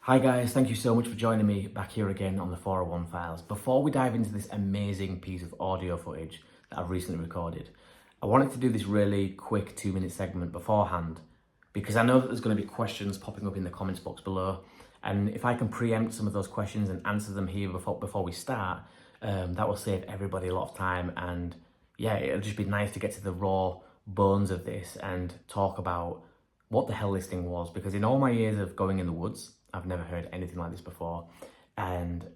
Hi guys, thank you so much for joining me back here again on the 401 Files. Before we dive into this amazing piece of audio footage that I've recently recorded, I wanted to do this really quick 2-minute segment beforehand because I know that there's going to be questions popping up in the comments box below, and if I can preempt some of those questions and answer them here before we start, that will save everybody a lot of time. And yeah, it'll just be nice to get to the raw bones of this and talk about what the hell this thing was, because in all my years of going in the woods, I've never heard anything like this before. And,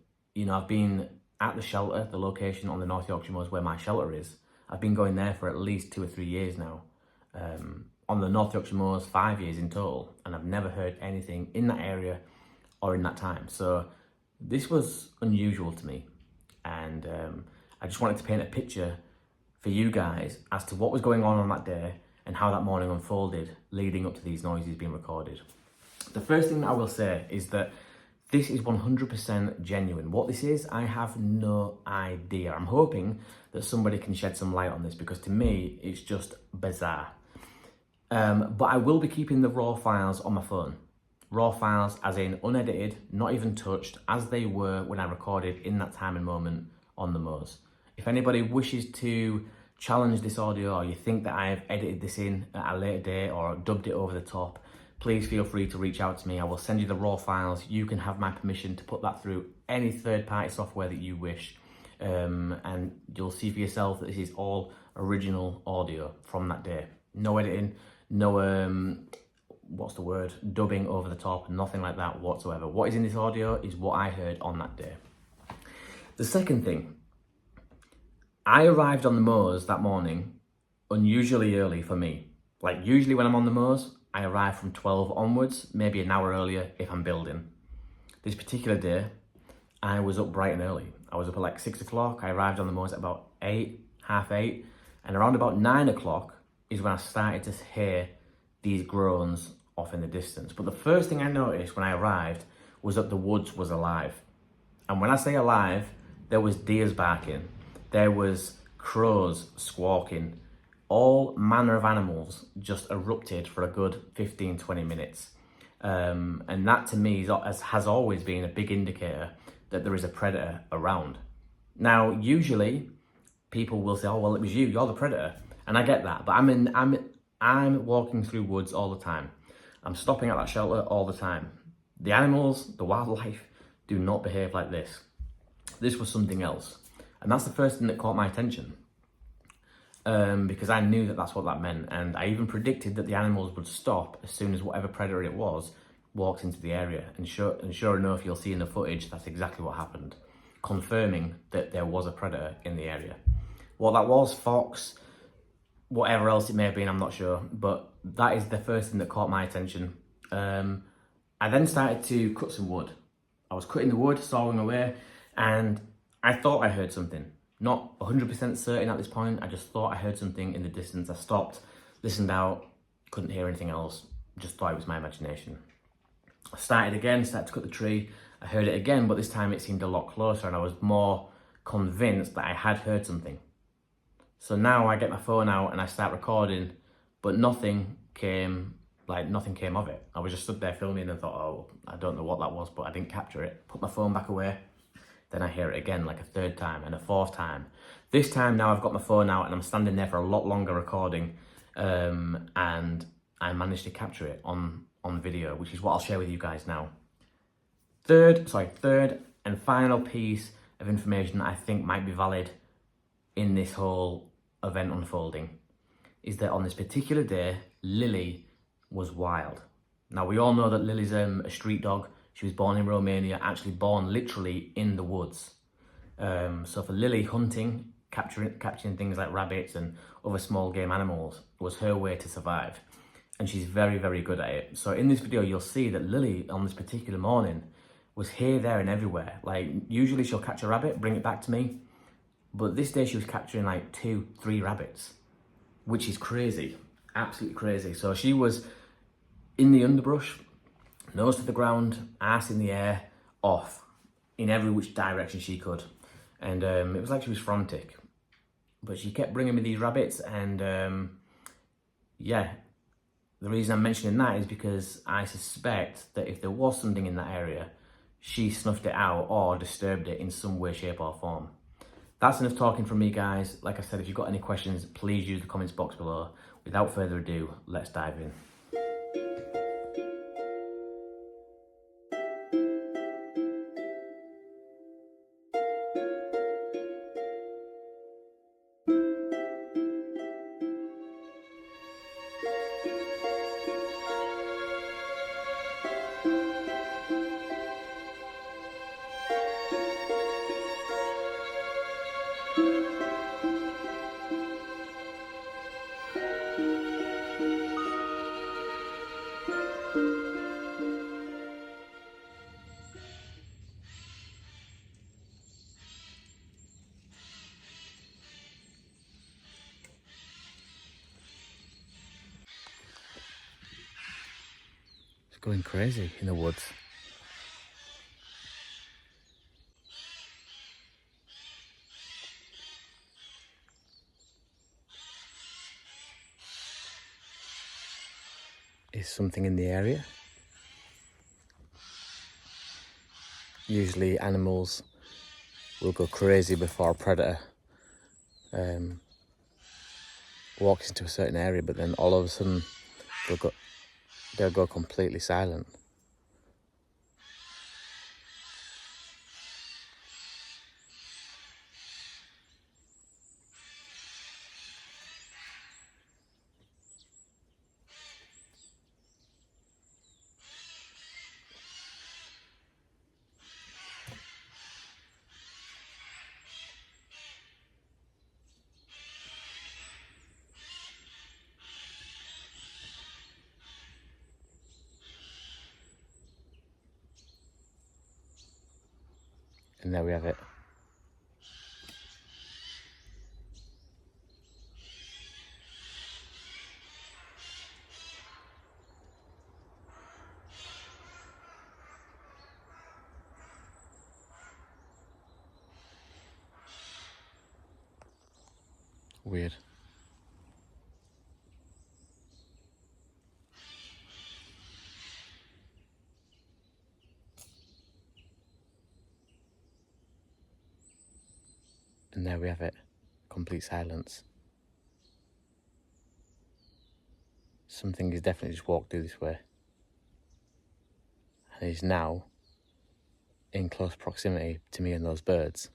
I've been at the shelter, the location on the North Yorkshire Moors where my shelter is. I've been going there for at least 2 or 3 years now. On the North Yorkshire Moors, 5 years in total, and I've never heard anything in that area or in that time. So this was unusual to me. And I just wanted to paint a picture for you guys as to what was going on that day and how that morning unfolded leading up to these noises being recorded. The first thing that I will say is that this is 100% genuine. What this is, I have no idea. I'm hoping that somebody can shed some light on this, because to me, it's just bizarre. But I will be keeping the raw files on my phone. Raw files as in unedited, not even touched, as they were when I recorded in that time and moment on the moors. If anybody wishes to challenge this audio, or you think that I have edited this in at a later date or dubbed it over the top, please feel free to reach out to me. I will send you the raw files. You can have my permission to put that through any third-party software that you wish. And you'll see for yourself that this is all original audio from that day. No editing, no, dubbing over the top, nothing like that whatsoever. What is in this audio is what I heard on that day. The second thing, I arrived on the moors that morning unusually early for me. Like usually when I'm on the moors, I arrive from 12 onwards, maybe an hour earlier if I'm building. This particular day, I was up bright and early. I was up at like 6 o'clock. I arrived on the moors at about 8, half 8. And around about 9 o'clock is when I started to hear these groans off in the distance. But the first thing I noticed when I arrived was that the woods was alive. And when I say alive, there was deers barking. There was crows squawking. All manner of animals just erupted for a good 15-20 minutes. And that to me has always been a big indicator that there is a predator around. Now, usually people will say, oh, well, it was you, you're the predator. And I get that, but I'm walking through woods all the time. I'm stopping at that shelter all the time. The animals, the wildlife, do not behave like this. This was something else. And that's the first thing that caught my attention. Because I knew that that's what that meant, and I even predicted that the animals would stop as soon as whatever predator it was walked into the area. And sure enough, you'll see in the footage that's exactly what happened, confirming that there was a predator in the area. What that was, fox, whatever else it may have been, I'm not sure, but that is the first thing that caught my attention. I then started to cut some wood. I was cutting the wood, sawing away, and I thought I heard something. Not 100% certain at this point, I just thought I heard something in the distance. I stopped, listened out, couldn't hear anything else, just thought it was my imagination. I started to cut the tree, I heard it again, but this time it seemed a lot closer and I was more convinced that I had heard something. So now I get my phone out and I start recording, but nothing came of it. I was just stood there filming and thought, oh, I don't know what that was, but I didn't capture it. Put my phone back away. Then I hear it again, like a third time and a fourth time. This time now I've got my phone out and I'm standing there for a lot longer recording, and I managed to capture it on video, which is what I'll share with you guys now. Third and final piece of information that I think might be valid in this whole event unfolding is that on this particular day, Lily was wild. Now we all know that Lily's a street dog. She was born in Romania, actually born literally in the woods. So for Lily, hunting, capturing things like rabbits and other small game animals was her way to survive. And she's very, very good at it. So in this video, you'll see that Lily on this particular morning was here, there and everywhere. Like usually she'll catch a rabbit, bring it back to me. But this day she was capturing like 2-3 rabbits, which is crazy, absolutely crazy. So she was in the underbrush, nose to the ground, ass in the air, off in every which direction she could. And it was like she was frantic. But she kept bringing me these rabbits and yeah, The reason I'm mentioning that is because I suspect that if there was something in that area, she snuffed it out or disturbed it in some way, shape or form. That's enough talking from me, guys. Like I said, if you've got any questions, please use the comments box below. Without further ado, let's dive in. It's going crazy in the woods. Is something in the area? Usually animals will go crazy before a predator walks into a certain area, but then all of a sudden they'll go completely silent. And there we have it. Weird. And there we have it. Complete silence. Something has definitely just walked through this way. And is now in close proximity to me and those birds.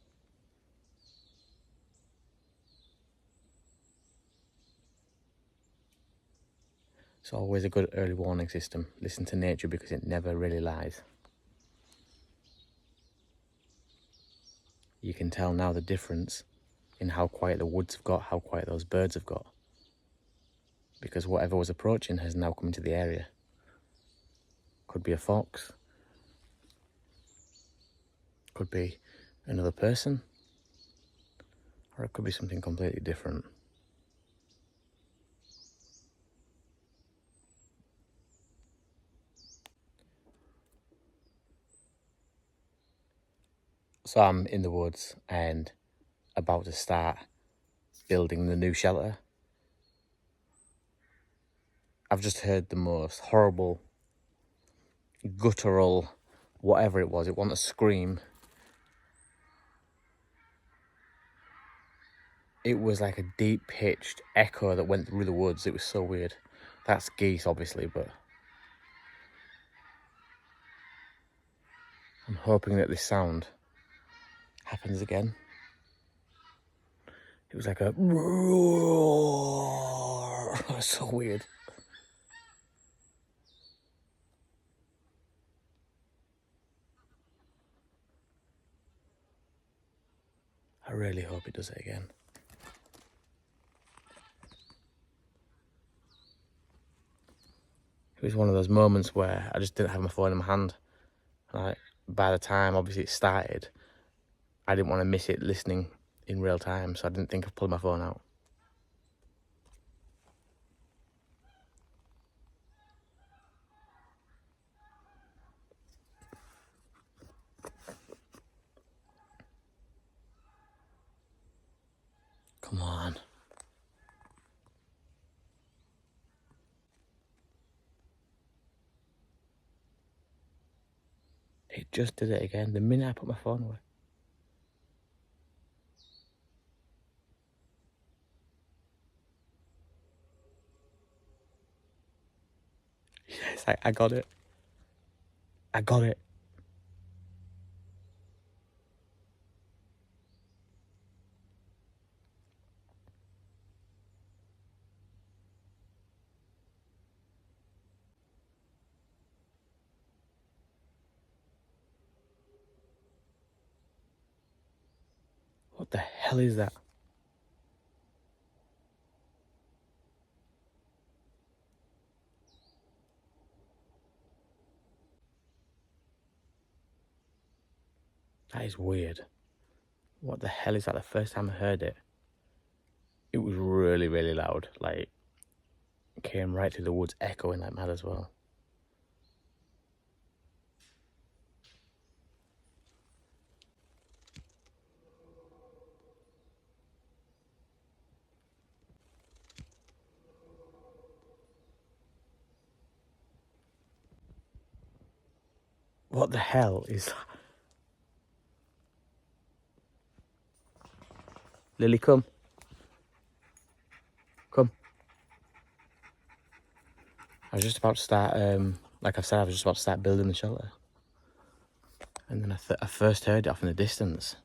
It's always a good early warning system. Listen to nature because it never really lies. You can tell now the difference in how quiet the woods have got, how quiet those birds have got. Because whatever was approaching has now come into the area. Could be a fox. Could be another person. Or it could be something completely different. So I'm in the woods and about to start building the new shelter. I've just heard the most horrible, guttural, whatever it was. It wasn't a scream. It was like a deep-pitched echo that went through the woods. It was so weird. That's geese, obviously, but I'm hoping that this sound happens again. It was like a roar. It was so weird. I really hope it does it again. It was one of those moments where I just didn't have my phone in my hand. Like, by the time, obviously, it started, I didn't want to miss it listening in real time, so I didn't think of pulling my phone out. Come on. just did it again the minute I put my phone away. Yes, I got it. I got it. What the hell is that? That is weird. What the hell is that? The first time I heard it, it was really, really loud. Like, it came right through the woods, echoing like mad as well. What the hell is that? Lily, come. Come. I was just about to start, like I've said, I was just about to start building the shelter. And then I first heard it off in the distance.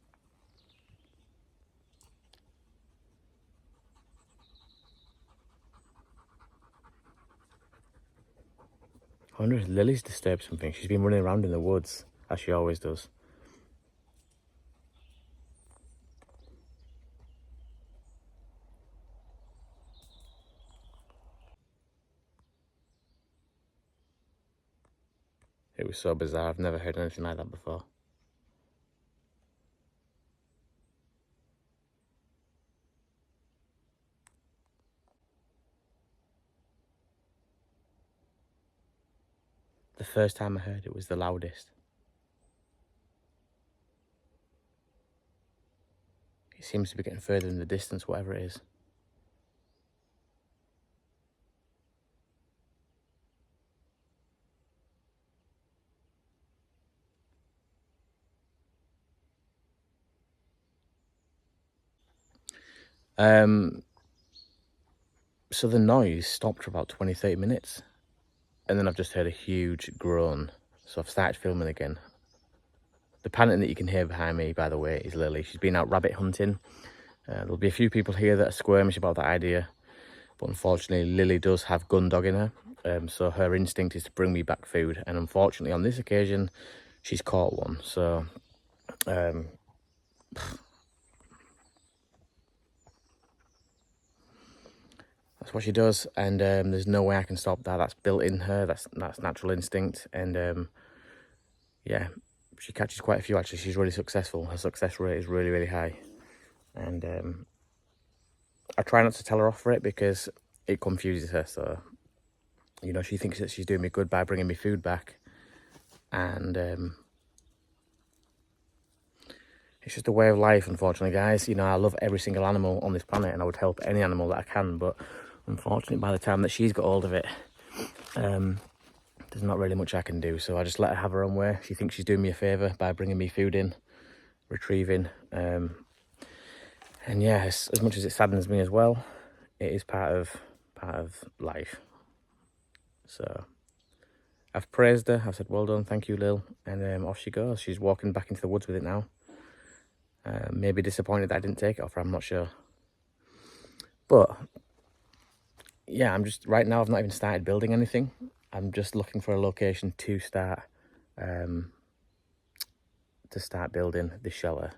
I wonder if Lily's disturbed something. She's been running around in the woods, as she always does. It was so bizarre. I've never heard anything like that before. The first time I heard it was the loudest. It seems to be getting further in the distance, whatever it is. So the noise stopped for about 20-30 minutes. And then I've just heard a huge groan. So I've started filming again. The panting that you can hear behind me, by the way, is Lily. She's been out rabbit hunting. There'll be a few people here that are squirmish about that idea. But unfortunately, Lily does have gun dog in her. So her instinct is to bring me back food. And unfortunately, on this occasion, she's caught one. So that's what she does, and there's no way I can stop that. That's built in her. That's natural instinct, and yeah, she catches quite a few. Actually, she's really successful. Her success rate is really, really high, and I try not to tell her off for it because it confuses her. So, you know, she thinks that she's doing me good by bringing me food back, and it's just a way of life, unfortunately, guys. You know, I love every single animal on this planet, and I would help any animal that I can, but unfortunately, by the time that she's got hold of it, there's not really much I can do. So I just let her have her own way. She thinks she's doing me a favour by bringing me food in, retrieving. And yeah, as much as it saddens me as well, it is part of life. So I've praised her. I've said, well done, thank you, Lil. And off she goes. She's walking back into the woods with it now. Maybe disappointed that I didn't take it off her, I'm not sure. But yeah, I'm just, right now I've not even started building anything. I'm just looking for a location to start building the shelter.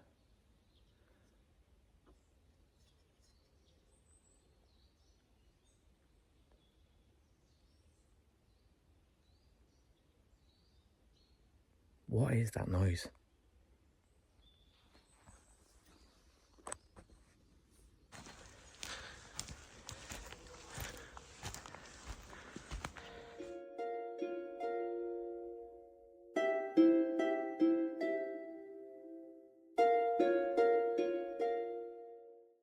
What is that noise?